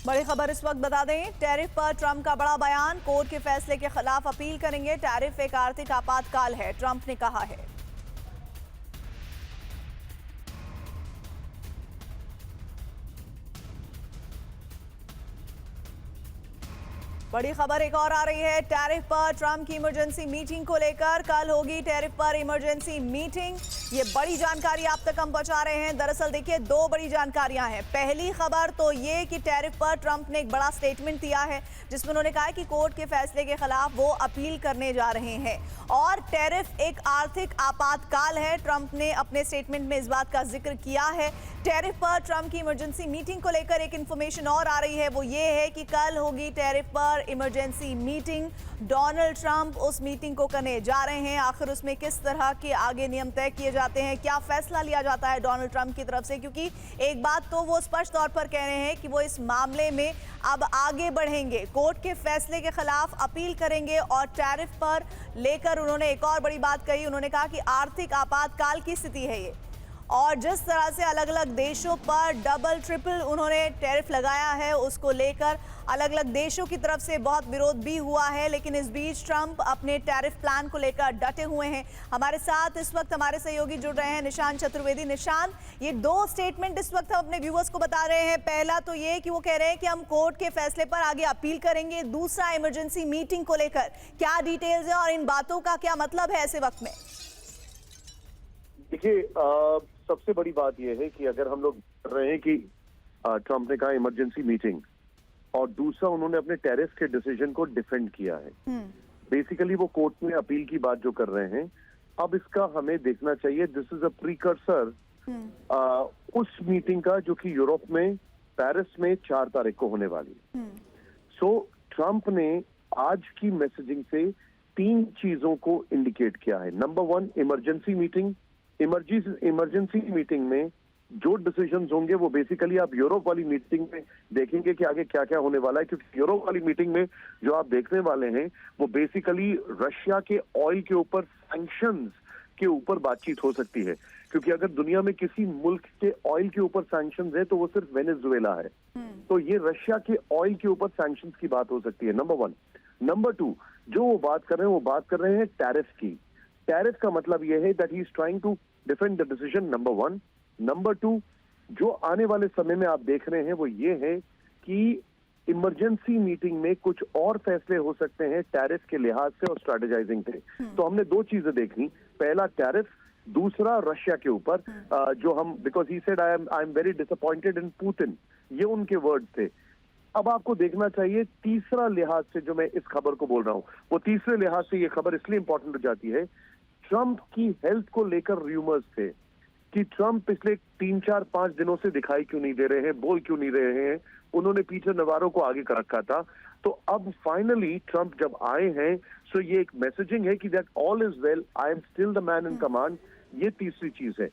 बड़ी खबर इस वक्त बता दें, टैरिफ पर ट्रंप का बड़ा बयान, कोर्ट के फैसले के खिलाफ अपील करेंगे। टैरिफ एक आर्थिक आपातकाल है, ट्रंप ने कहा है। बड़ी खबर एक और आ रही है, टैरिफ पर ट्रंप की इमरजेंसी मीटिंग को लेकर। कल होगी टैरिफ पर इमरजेंसी मीटिंग। ये बड़ी जानकारी आप तक हम पहुंचा रहे हैं। दरअसल देखिए, दो बड़ी जानकारियां हैं। पहली खबर तो ये कि टैरिफ पर ट्रंप ने एक बड़ा स्टेटमेंट दिया है, जिसमें उन्होंने कहा है कि कोर्ट के फैसले के खिलाफ वो अपील करने जा रहे हैं। और टैरिफ एक आर्थिक आपातकाल है, ट्रंप ने अपने स्टेटमेंट में इस बात का जिक्र किया है। टैरिफ पर ट्रंप की इमरजेंसी मीटिंग को लेकर एक इंफॉर्मेशन और आ रही है, वो ये है कि कल होगी टैरिफ पर इमरजेंसी मीटिंग। डोनाल्ड ट्रंप उस मीटिंग को करने जा रहे हैं। आखिर उसमें किस तरह के आगे नियम तय किए जाते हैं, क्या फैसला लिया जाता है डोनाल्ड ट्रंप की तरफ से, क्योंकि एक बात तो वो स्पष्ट तौर पर कह रहे हैं कि वो इस मामले में अब आगे बढ़ेंगे, कोर्ट के फैसले के खिलाफ अपील करेंगे। और टैरिफ पर लेकर उन्होंने एक और बड़ी बात कही, उन्होंने कहा कि आर्थिक आपातकाल की स्थिति है ये, और जिस तरह से अलग अलग देशों पर डबल ट्रिपल उन्होंने टैरिफ लगाया है, उसको लेकर अलग अलग देशों की तरफ से बहुत विरोध भी हुआ है। लेकिन इस बीच ट्रंप अपने टैरिफ प्लान को लेकर डटे हुए हैं। हमारे साथ इस वक्त हमारे सहयोगी जुड़ रहे हैं, निशान चतुर्वेदी। निशान, ये दो स्टेटमेंट इस वक्त हम अपने व्यूअर्स को बता रहे हैं। पहला तो ये कि वो कह रहे हैं कि हम कोर्ट के फैसले पर आगे अपील करेंगे। दूसरा, इमरजेंसी मीटिंग को लेकर क्या डिटेल्स है और इन बातों का क्या मतलब है ऐसे वक्त में? देखिए, सबसे बड़ी बात यह है कि अगर हम लोग कर रहे हैं कि ट्रंप ने कहा इमरजेंसी मीटिंग, और दूसरा उन्होंने अपने टैरिफ के डिसीजन को डिफेंड किया है। बेसिकली वो कोर्ट में अपील की बात जो कर रहे हैं, अब इसका हमें देखना चाहिए, दिस इज अ प्रीकर्सर उस मीटिंग का जो कि यूरोप में पेरिस में 4 तारीख को होने वाली है। सो ट्रंप ने आज की मैसेजिंग से 3 चीजों को इंडिकेट किया है। Number 1, emergency meeting. Emergency meeting में जो डिसीजंस होंगे वो बेसिकली आप यूरोप वाली मीटिंग में देखेंगे कि आगे क्या क्या होने वाला है, क्योंकि यूरोप वाली मीटिंग में जो आप देखने वाले हैं वो बेसिकली रशिया के ऑयल के ऊपर सैंक्शंस के ऊपर बातचीत हो सकती है। क्योंकि अगर दुनिया में किसी मुल्क के ऑयल के ऊपर सैंक्शंस है तो वो सिर्फ वेनेजुएला है। तो ये रशिया के ऑयल के ऊपर सैंक्शंस की बात हो सकती है, नंबर 1। नंबर 2, जो वो बात कर रहे हैं टैरिफ की। टैरिफ का मतलब यह है that he is trying to defend the decision, number 1। Number 2, जो आने वाले समय में आप देख रहे हैं वो ये है कि इमरजेंसी मीटिंग में कुछ और फैसले हो सकते हैं टैरिफ के लिहाज से और स्ट्रेटेजाइजिंग पे। तो हमने 2 चीजें देखनी, पहला टैरिफ, दूसरा रशिया के ऊपर जो हम, because he said I am very disappointed in Putin, ये उनके वर्ड थे। अब आपको देखना चाहिए तीसरा लिहाज से जो मैं इस खबर को बोल रहा हूं, वो तीसरे लिहाज से ये खबर इसलिए इंपॉर्टेंट हो जाती है। ट्रंप की हेल्थ को लेकर र्यूमर्स थे कि ट्रंप पिछले 3-4-5 दिनों से दिखाई क्यों नहीं दे रहे हैं, बोल क्यों नहीं रहे हैं। उन्होंने पीटर नवारो को आगे कर रखा था। तो अब फाइनली ट्रंप जब आए हैं, सो ये एक मैसेजिंग है कि that all is well, I am still the man in command. ये तीसरी चीज है।